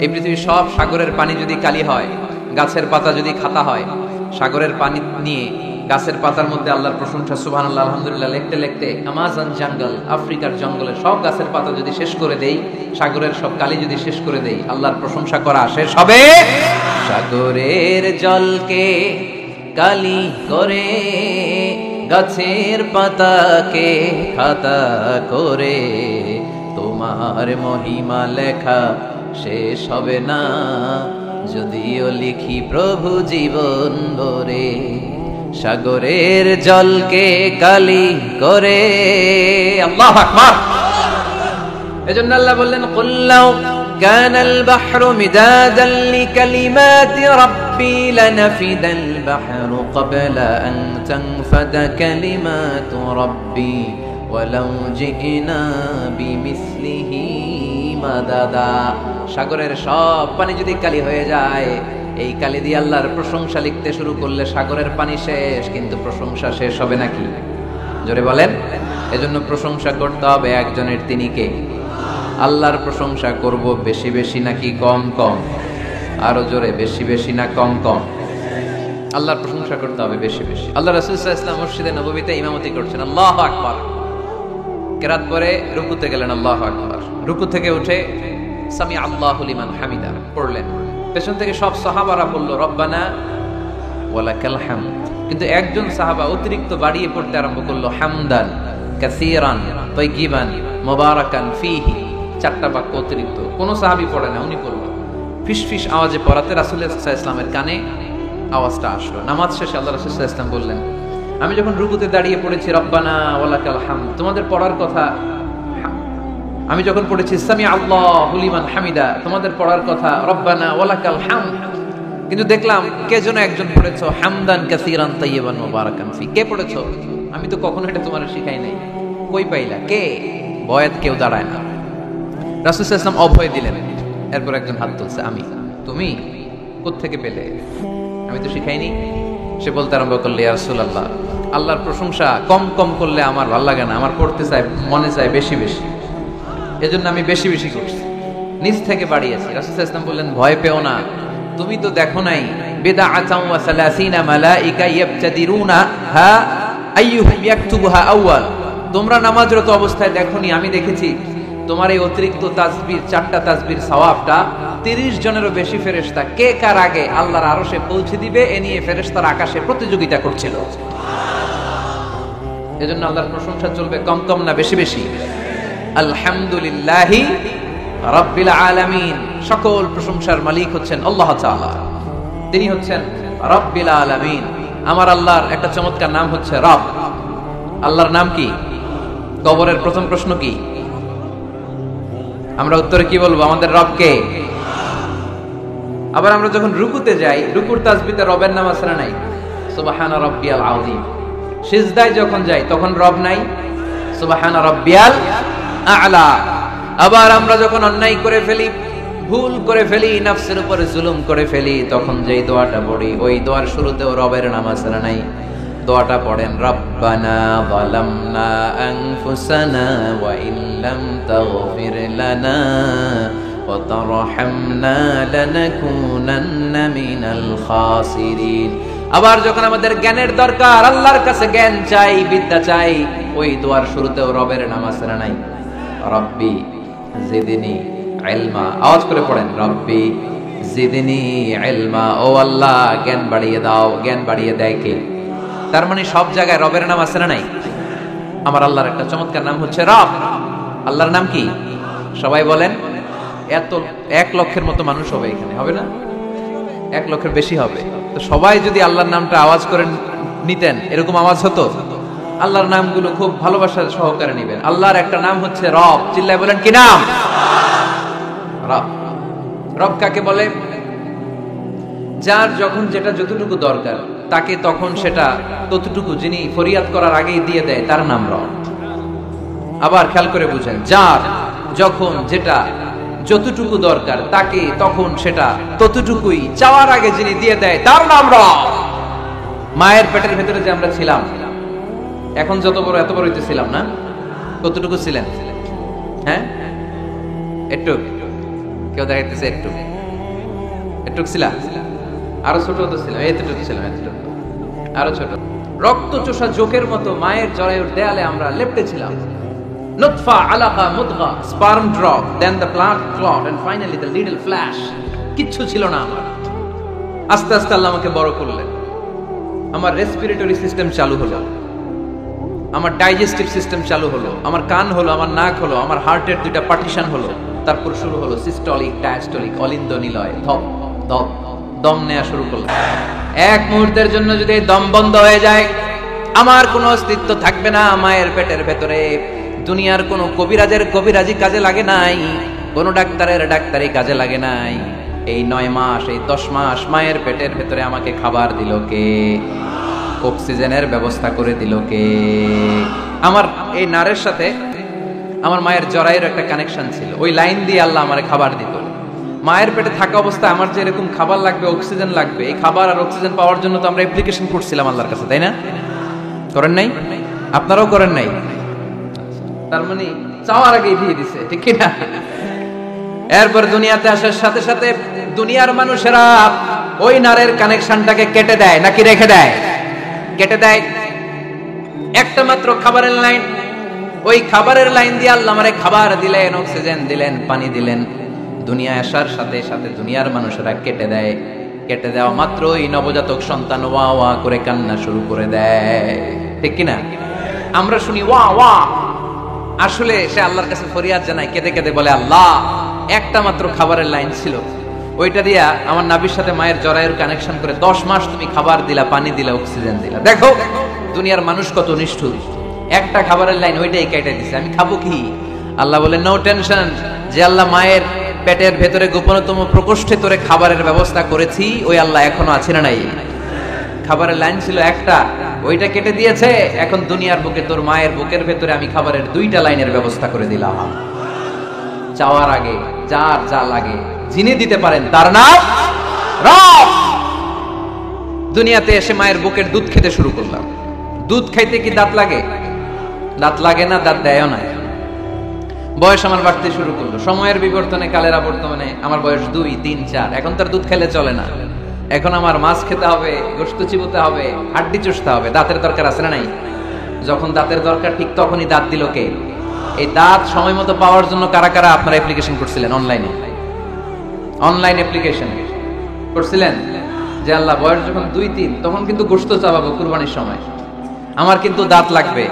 এই পৃথিবীর সব সাগরের পানি যদি কালি হয়, গাছের পাতা যদি খাতা হয়, সাগরের পানি নিয়ে গাছের পাতার মধ্যে আল্লাহর প্রশংসা সুবহানাল্লাহ আলহামদুলিল্লাহ লিখতে লিখতে আমাজন জঙ্গল, আফ্রিকার জঙ্গলের সব গাছের পাতা যদি শেষ করে দেই, সাগরের সব কালি যদি শেষ করে দেই, আল্লাহর প্রশংসা করা শেষ হবে? সাগরের জলকে কালি করে, গাছের পাতাকে খাতা করে, তোমার মহিমা লেখা শেষ হবে না, যদিও লিখি প্রভু জীবন ভরে। সাগরের জলকে কালি করে, আল্লাহু আকবার। এজন্য আল্লাহ বললেন, কুল লাউ কানাল বাহরু মিদাদান লিকালিমাতি রাব্বি লানাফিদাল বাহরু ক্বাবলা আন তানফাদা কালিমাতু রাব্বি ওয়ালাউ জিনা বিমিসলিহি মাদাদা। সাগরের সব পানি যদি কালি হয়ে যায়, এই কালি দিয়ে আল্লাহর প্রশংসা লিখতে শুরু করলে সাগরের পানি শেষ, কিন্তু প্রশংসা শেষ হবে নাকি? জোরে বলেন। এজন্য প্রশংসা করতে হবে একজনের, তিনি কে? আল্লাহর প্রশংসা করব বেশি বেশি নাকি কম কম? আরো জোরে, বেশি বেশি না কম কম? আল্লাহর প্রশংসা করতে হবে বেশি বেশি। আল্লাহ রাসূল সাল্লাল্লাহু আলাইহি ওয়াসাল্লাম মসজিদে নববীতে ইমামতি করছেন, আল্লাহু আকবার। কেরাত পরে রুকুতে গেলেন, আল্লাহু আকবার। রুকু থেকে উঠে সামি আল্লাহু লিমান হামিদা পড়লেন। পেছন থেকে সব সাহাবারা বলল রব্বানা ওয়ালাকাল হামদ, কিন্তু একজন সাহাবা অতিরিক্ত বাড়িয়ে পড়তে আরম্ভ করলো, হামদান কাসীরান তাইয়িবান মুবারাকান ফীহি। চারটা বাক্য অতিরিক্ত, কোন সাহাবী পড়ে না, উনি পড়ল। ফিসফিস আওয়াজে পড়াতে রাসূলুল্লাহ সাল্লাল্লাহু আলাইহি ওয়াসাল্লামের কানে আওয়াজটা আসলো। নামাজ শেষে আল্লাহ রাসূল সাল্লাল্লাহু আলাইহি ওয়াসাল্লাম বললেন, আমি যখন রুকুতে দাঁড়িয়ে পড়েছি রব্বানা ওয়ালাকাল হামদ, তোমাদের পড়ার কথা, আমি যখন পড়েছি সামি আল্লাহু লিমান হামিদা, তোমাদের পড়ার কথা রব্বানা ওয়ালাকাল হামদ, কিন্তু দেখলাম কে যেন একজন পড়েছো হামদান কাসীরান তাইয়িবান মুবারাকান ফি। কে পড়েছো? আমি তো কখনো এটা তোমার শিখাই নাই। কই পাইলা? কে? বয়াত কেউ দাঁড়ায় না। রাসূল সাল্লাল্লাহু আলাইহি ওয়াসাল্লাম অভয় দিলেন। এরপর একজন হাত তুলছে, আমি। তুমি কোত্থেকে পেলে? আমি তো শিখাইনি। সে বলতে আরম্ভ করলে, ইয়া রাসূলুল্লাহ, আল্লাহর প্রশংসা কম কম করলে আমার ভালো লাগে না, আমার করতে চাই, মনে চায় বেশি বেশি, এজন্য আমি বেশি বেশি করছি, নিজ থেকে বাড়িয়েছি। রাসূল সাল্লাল্লাহু আলাইহি ওয়াসাল্লাম বললেন, ভয় পেও না, তুমি তো দেখো নাই বিদআতান ওয়া সালাসিনা মালাইকা ইয়াবতাদিরুনা হা আইয়ুহুম ইয়াকতুবুহা আউয়াল। তোমরা নামাজরত অবস্থায় দেখোনি, আমি দেখেছি তোমার এই অতিরিক্ত তাসবিহ, চারটা তাসবির সওয়াবটা 30 জনেরও বেশি ফেরেশতা কে কার আগে আল্লাহর আরশে পৌঁছে দিবে, এ নিয়ে ফেরেশতারা আকাশে প্রতিযোগিতা করছিল। এজন্য আল্লাহর প্রশংসা চলবে কম কম না বেশি বেশি? আলহামদুলিল্লাহি রাব্বিল আলামিন। সকল প্রশংসার মালিক হচ্ছেন আল্লাহ তাআলা, তিনি হচ্ছেন রাব্বিল আলামিন। আমার আল্লাহর একটা চমৎকার নাম হচ্ছে রব। আল্লাহর নাম কি? কবরের প্রথম প্রশ্ন কি? আমরা উত্তরে কি বলবো? আমাদের রব কে? আবার আমরা যখন রুকুতে যাই, রুকুর তাসবিতে রবের নাম আছে না নাই? সুবহানা রাব্বিয়াল আযীম। সিজদায় যখন যাই তখন রব নাই? সুবহানা রাব্বিয়াল আ'লা। আবার আমরা যখন অন্যায় করে ফেলি, ভুল করে ফেলি, নফসের উপরে জুলুম করে ফেলি, তখন যেই দোয়াটা পড়ি, ওই দোয়ার শুরুতেও রবের নাম আছে না নাই? দোয়াটা পড়েন, রব্বানা যালামনা আনফুসানা ওয়া ইল্লাম তাগফির লানা ওয়া তারহামনা লানাকুনান্না মিনাল খাসিরিন। আবার যখন আমাদের জ্ঞানের দরকার, আল্লাহর কাছে জ্ঞান চাই, বিদ্যা চাই, ওই দোয়ার শুরুতেও রবের নাম আছে না নাই? রব্বি জিদনি ইলমা। আওয়াজ করে পড়েন, রব্বি জিদনি ইলমা। ও আল্লাহ, জ্ঞান বাড়িয়ে দাও। জ্ঞান বাড়িয়ে দেয় কে? তার মানে সব জায়গায় রবের নাম আছে না নাই? আমার আল্লাহর একটা চমৎকার নাম হচ্ছে রব। আল্লাহর নাম কি? সবাই বলেন। এত 1 লক্ষের মতো মানুষ হবে এখানে, হবে না? 1 লক্ষের বেশি হবে। তো সবাই যদি আল্লাহর নামটা আওয়াজ করে নিতেন, এরকম আওয়াজ হতো। আল্লাহর নামগুলো খুব ভালোবাসার সহকারে নেবেন। আল্লাহর একটা নাম হচ্ছে রব। চিল্লায় বলেন, কি নাম? রব। রব কাকে বলে? যার যখন যেটা যতটুকু দরকার, তাকে তখন সেটা ততটুকু, যিনি ফরিয়াদ করার আগেই দিয়ে দেয়, তার নাম রব। আবার খেয়াল করে বুঝেন, যার যখন যেটা যতটুকু দরকার, তাকে তখন সেটা ততটুকুই চাওয়ার আগে যিনি দিয়ে দেয়, তার নাম রব। মায়ের পেটের ভেতরে যে আমরা ছিলাম, এখন যত বড় এত বড় হইতেছিলাম না? কতটুকু ছিলেন? হ্যাঁ, একটু কেউ দেখাইতেছে একটু একটু ছিলা, আরো ছোট তো ছিলাম, এতটুকু ছিলাম, এতটুকু আরো ছোট। রক্ত চোষা জোকের মতো মায়ের জরায়ুর দেয়ালে আমরা লেপ্টে ছিলাম। নুতফা, আলাকা, মুদগা, sperm drop, then the blood clot and finally the little flesh. কিচ্ছু ছিল না আমার। আস্তে আস্তে আল্লাহ আমাকে বড় করলেন। আমার রেসপিরেটরি সিস্টেম চালু হলো, আমার ডাইজেস্টিভ সিস্টেম চালু হলো, আমার কান হলো, আমার নাক হলো, আমার হার্টের দুইটা পার্টিশন হলো। তারপর শুরু হলো সিস্টলিক, ডায়াস্টলিক, অলিন্দ নিলয়, ধপ ধপ দম নেওয়া শুরু করলাম। এক মুহূর্তের জন্য যদি দম বন্ধ হয়ে যায়, আমার কোনো অস্তিত্ব থাকবে না মায়ের পেটের ভেতরে। দুনিয়ার কোনো কবিরাজের কবিরাজি কাজে লাগে নাই, কোনো ডাক্তারের ডাক্তারি কাজে লাগে নাই। এই 9 মাস, এই 10 মাস মায়ের পেটের ভেতরে আমাকে খাবার দিল কে? অক্সিজেনের ব্যবস্থা করে দিল কে? আমার এই নারের সাথে আমার মায়ের জরায়ুর একটা কানেকশন ছিল, ওই লাইন দিয়ে আল্লাহ আমারে খাবার দিত। মায়ের পেটে থাকা অবস্থায় আমার যে এরকম খাবার লাগবে, অক্সিজেন লাগবে, এই খাবার আর অক্সিজেন পাওয়ার জন্য তো আমরা অ্যাপ্লিকেশন করছিলাম আল্লাহর কাছে, তাই না? করেন নাই? আপনারাও করেন নাই? তার মানে চাওয়ার আগেই দিয়ে দিছে, ঠিক কি না? এরপর দুনিয়াতে আসার সাথে সাথে দুনিয়ার মানুষেরা ওই নারের কানেকশনটাকে কেটে দেয় নাকি রেখে দেয়? কেটে দেয়। একটা মাত্র খাবারের লাইন, ওই খাবারের লাইন দিয়ে আল্লাহ আমারে খাবার দিলেন, অক্সিজেন দিলেন, পানি দিলেন। দুনিয়ায় আসার সাথে সাথে দুনিয়ার মানুষেরা কেটে দেয়। কেটে দেওয়া মাত্রই নবজাতক সন্তান ওয়া ওয়া করে কান্না শুরু করে দেয়, ঠিক কিনা? আমরা শুনি ওয়া ওয়া, আসলে সে আল্লাহর কাছে ফরিয়াদ জানায়, কেঁদে কেঁদে বলে, আল্লাহ একটা মাত্র খাবারের লাইন ছিল, ওইটা দিয়া আমার নাভির সাথে মায়ের জরায়ুর কানেকশন করে 10 মাস তুমি খাবার দিলা, পানি দিলা, অক্সিজেন দিলা। দেখো দুনিয়ার মানুষ কত নিষ্ঠুর, একটা খাবারের লাইন ওইটাই কেটে দিছে, আমি খাবো কি? আল্লাহ বলে নো টেনশন, যে আল্লাহ মায়ের পেটের ভেতরে গোপনতম প্রকোষ্ঠে তোরে খাবারের ব্যবস্থা করেছি, ওই আল্লাহ এখনো আছে না নাই? খাবারের লাইন ছিল একটা, ওইটা কেটে দিয়েছে। এখন দুনিয়ার বুকে তোর মায়ের বুকের ভেতরে আমি খাবারের 2টা লাইনের ব্যবস্থা করে দিলাম। চাওয়ার আগে যার যা লাগে যিনি দিতে পারেন তার নাম রব। দুনিয়াতে এসে মায়ের বুকের দুধ খেতে শুরু করলাম। দুধ খাইতে কি দাঁত লাগে? দাঁত লাগে না, দাঁত দেয়ও না। বয়স আমার বাড়তে শুরু করলো, সময়ের বিবর্তনে, কালের আবর্তমানে আমার বয়স 2, 3, 4। এখন তার দুধ খেলে চলে না, এখন আমার মাছ খেতে হবে, গোশত চিবোতে হবে, হাড্ডি চুষতে হবে। দাঁতের দরকার আছে না নাই? যখন দাঁতের দরকার ঠিক তখনই দাঁত দিল কে? এই দাঁত সময় মতো পাওয়ার জন্য কারা কারা আপনারা অ্যাপ্লিকেশন করছিলেন অনলাইনে? অনলাইন অ্যাপ্লিকেশন করছিলেন যে আল্লাহ বয়স যখন 2, 3 তখন কিন্তু গোশত চাবাবো কুরবানির সময়, আমার কিন্তু দাঁত লাগবে,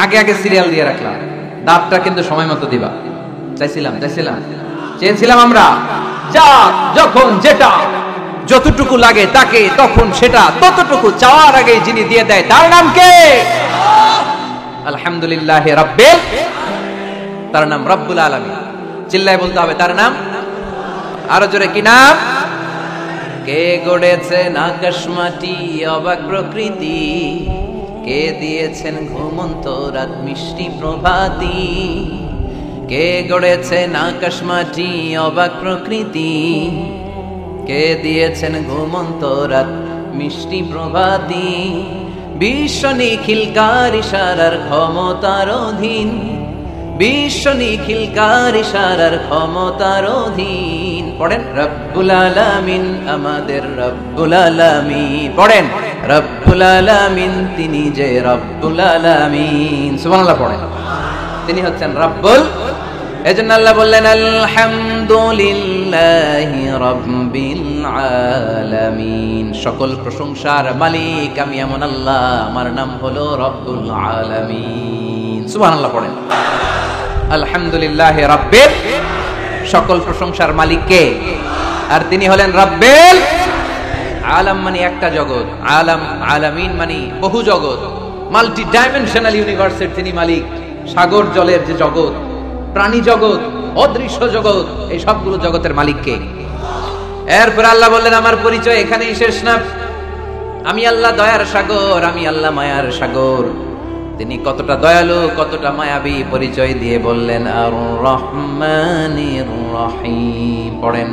আগে আগে সিরিয়াল দিয়ে রাখলাম, দাঁতটা কিন্তু সময় মতো দিবা। চাইছিলাম চেয়েছিলাম আমরা, যা যখন যেটা যতটুকু লাগে তাকে তখন সেটা ততটুকু চাওয়ার আগে যিনি দিয়ে দেয় তার নাম কে? আলহামদুলিল্লাহ রাব্বিল, তার নাম রব্বুল আলামিন। চিল্লায় বলতে হবে তার নাম। আরো জোরে কি নাম? কে গড়েছেন আকাশ মাটি অবাক প্রকৃতি, কে দিয়েছেন ঘুমন্ত রাত মিষ্টি প্রভাতী। কে গড়েছেন আকাশ মাটি অবাক প্রকৃতি, কে দিয়েছেন ঘুমন্ত রাত মিষ্টি প্রভাতী। বিশ্ব নিখিলকার ইশারার ক্ষমতার অধীন, বিশ্ব নিখিলকার ইশারার ক্ষমতার অধীন। পড়েন রব্বুল আলামিন, আমাদের রব্বুল আলামিন। পড়েন রব্বুল আলামিন, তিনি যে রব্বুল আলামিন। সুবহানাল্লাহ পড়েন, তিনি হচ্ছেন রব্বুল। এজন্য আল্লাহ বললেন আলহামদুলিল্লাহি রাব্বিল আলামিন, সকল প্রশংসার মালিক আমি এমন আল্লাহ, আমার নাম হলো রব্বুল আলামিন। সুবহানাল্লাহ পড়েন। আলহামদুলিল্লাহি রাব্বিল, সকল প্রশংসার মালিক কে? আর তিনি হলেন রাব্বিল আলাম, মানে একটা জগৎ, আলাম আলামিন মানে বহু জগৎ, মাল্টি ডাইমেনশনাল ইউনিভার্সের তিনি মালিক। সাগর জলের যে জগৎ, প্রাণী জগৎ, অদৃশ্য জগৎ, এই সবগুলো জগতের মালিক কে? এরপর আল্লাহ বললেন আমার পরিচয় এখানেই শেষ না, আমি আল্লাহ দয়ার সাগর, আমি আল্লাহ মায়ার সাগর। তিনি কতটা দয়ালু, কতটা মায়াবী পরিচয় দিয়ে বললেন আর রহমানির রহিম। পড়েন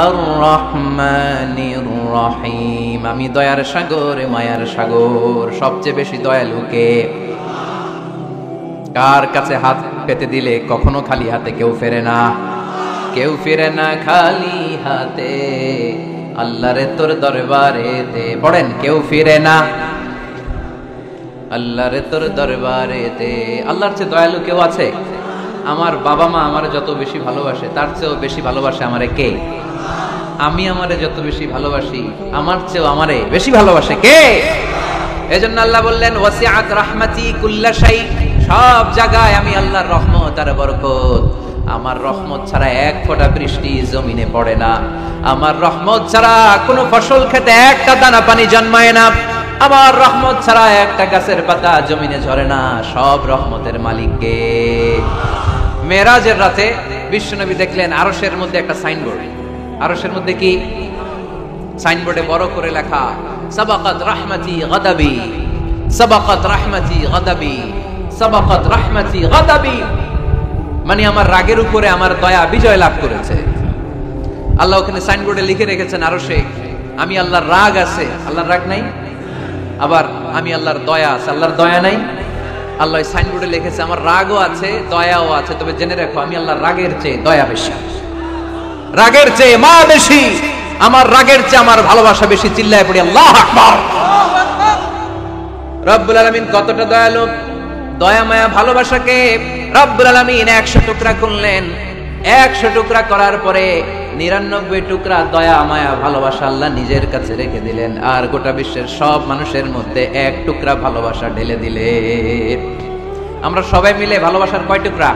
আর রহমানির রহিম, আমি দয়ার সাগর, মায়ার সাগর। সবচেয়ে বেশি দয়ালু কে? কার কাছে হাত পেতে দিলে কখনো খালি হাতে কেউ ফেরে না? কেউ ফিরে না খালি হাতে, আল্লাহরে তোর দরবারেতে। পড়েন, কেউ ফিরে না আল্লাহরে তোর দরবারেতে। আল্লাহর চেয়ে দয়ালু কেউ আছে? আমার বাবা মা আমারে যত বেশি ভালোবাসে তার চেয়েও বেশি ভালোবাসে আমারে কে? আমি আমারে যত বেশি ভালোবাসি আমার চেয়েও আমারে বেশি ভালোবাসে কে? এজন্য আল্লাহ বললেন ওয়াসিআত রাহমাতি কুল্লা শাই, সব জায়গায় আমি আল্লাহর রহমত আর বরকত। আমার রহমত ছাড়া এক ফোঁটা বৃষ্টি জমিনে পড়ে না, আমার রহমত ছাড়া কোনো ফসল খেতে একটা দানা পানি জন্মায় না, আমার রহমত ছাড়া একটা গাছের পাতা জমিনে ঝরে না। সব রহমতের মালিক কে? মেরাজের রাতে বিশ্বনবী দেখলেন আরশের মধ্যে একটা সাইনবোর্ড। আরশের মধ্যে কি? সাইনবোর্ডে বড় করে লেখা সাবাকাত রাহমাতি গাদাবি, সাবাকাত রাহমাতি গাদাবি, সাবাকাত রাহমাতি গাদাবি। মানে আমার রাগের উপরে আমার দয়া বিজয় লাভ করেছে। আল্লাহ ওখানে সাইনবোর্ডে লিখে রেখেছেন আরশে, আমি আল্লাহর রাগ আছে, আল্লাহর রাগ নাই। আবার আমি আল্লাহর দয়া আছে, আল্লাহর দয়া নাই। আল্লাহ সাইনবোর্ডে লিখেছে আমার রাগও আছে দয়াও আছে, তবে জেনে রাখো আমি আল্লাহর রাগের চেয়ে দয়া বেশি, রাগের চেয়ে মা বেশি, আমার রাগের চেয়ে আমার ভালোবাসা বেশি। চিল্লায় পড়ি আল্লাহু আকবার। রব্বুল আলামিন কতটা দয়ালু, দয়া মায়া ভালোবাসাকে রব্বুল আলামিন 100 টুকরা করলেন। 100 টুকরা করার পরে 99 টুকরা দয়া মায়া ভালোবাসা আল্লাহ নিজের কাছে রেখে দিলেন, আর গোটা বিশ্বের সব মানুষের মধ্যে 1 টুকরা ভালোবাসা ঢেলে দিলেন। আমরা সবাই মিলে ভালোবাসার কয় টুকরা?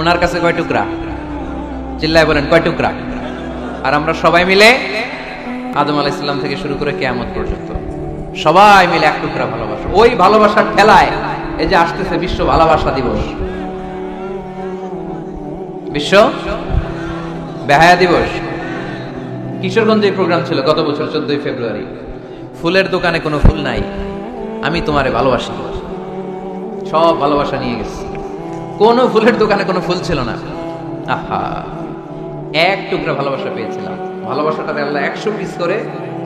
ওনার কাছে কয় টুকরা? চিল্লায় বলেন কয় টুকরা? আর আমরা সবাই মিলে আদম আলাইহিস সালাম থেকে শুরু করে কিয়ামত পর্যন্ত সবাই মিলে 1 টুকরা ভালোবাসা। ওই ভালোবাসার ঠেলায় এই যে আসতেছে বিশ্ব ভালোবাসা দিবস, বিশ্ব বেহায়া দিবস। কিশোরগঞ্জে এই প্রোগ্রাম ছিল গত বছর 14 ফেব্রুয়ারি। ফুলের দোকানে কোনো ফুল নাই, আমি তোমারে ভালোবাসি। সব ভালোবাসা নিয়ে গেছে, কোন ফুলের দোকানে কোনো ফুল ছিল না। আহা, 1 টুকরা ভালোবাসা পেয়েছিলাম। ভালোবাসাটা আল্লাহ 100 পিস করে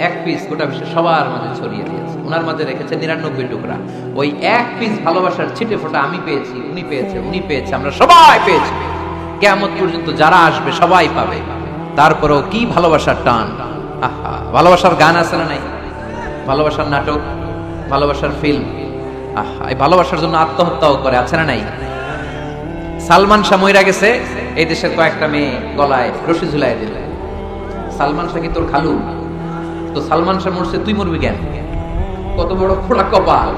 1 পিস গোটা বিশ্বে সবার মাঝে ছড়িয়ে দিয়েছে। ওনার মাঝে রেখেছে 99 টুকরা। ওই 1 পিস ভালোবাসার ছিটে ফোঁটা আমি পেয়েছি, উনি পেয়েছে, উনি পেয়েছে, আমরা সবাই পেয়েছি। কিয়ামত পর্যন্ত যারা আসবে সবাই পাবে। তারপরেও কি ভালোবাসার টান! আহা, ভালোবাসার গান আছে না নাই? ভালোবাসার নাটক, ভালোবাসার ফিল্ম। আহা, এই ভালোবাসার জন্য আত্মহত্যাও করে, আছে না নাই? সালমান শাহ মইরা গেছে, এই দেশের কয়েকটা মেয়ে গলায় রশি ঝুলাই দিল। সালমান শাহ কি তোর খালু? তো সালমান শাহ মরছে, তুই মরবি কেন? কত বড় ফোড়া কপাল!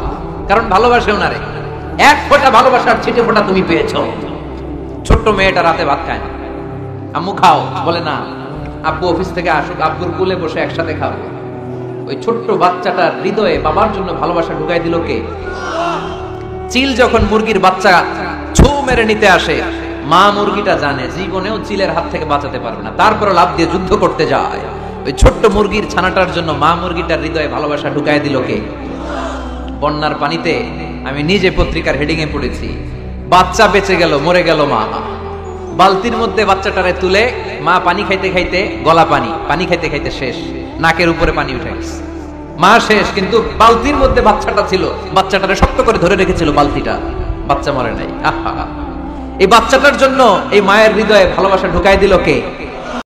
কারণ ভালোবাসে ওনারে। 1 ফোঁটা ভালোবাসার ছিটে ফোঁটা তুমি পেয়েছো। ছোট্ট মেয়েটা রাতে ভাত খায় না, আম্মু খাও, বলে না, আব্বু অফিস থেকে আসুক, আব্বুর কোলে বসে একসাথে খাবো। ওই ছোট্ট বাচ্চাটার হৃদয়ে বাবার জন্য ভালোবাসা ঢুকাই দিল কে? চিল যখন মুরগির বাচ্চা ছু মেরে নিতে আসে, মা মুরগিটা জানে জীবনেও চিলের হাত থেকে বাঁচাতে পারবে না, তারপরে লাফ দিয়ে যুদ্ধ করতে যায়। ওই ছোট্ট মুরগির ছানাটার জন্য মা মুরগিটার হৃদয়ে ভালোবাসা ঢুকাই দিল কে? বন্যার পানিতে আমি নিজে পত্রিকার হেডিং এ পড়েছি, বাচ্চা বেঁচে গেল, মরে গেল মা। বালতির মধ্যে বাচ্চাটারে তুলে মা পানি খাইতে খাইতে, গলা পানি, পানি খাইতে খাইতে শেষ, নাকের উপরে পানি উঠে গেছে, মা শেষ। কিন্তু বালতির মধ্যে বাচ্চাটা ছিল, বাচ্চাটারে শক্ত করে ধরে রেখেছিল বালতিটা, বাচ্চা মরে নাই। আহা, এই বাচ্চাটার জন্য এই মায়ের হৃদয়ে ভালোবাসা ঢুকাই দিল কে?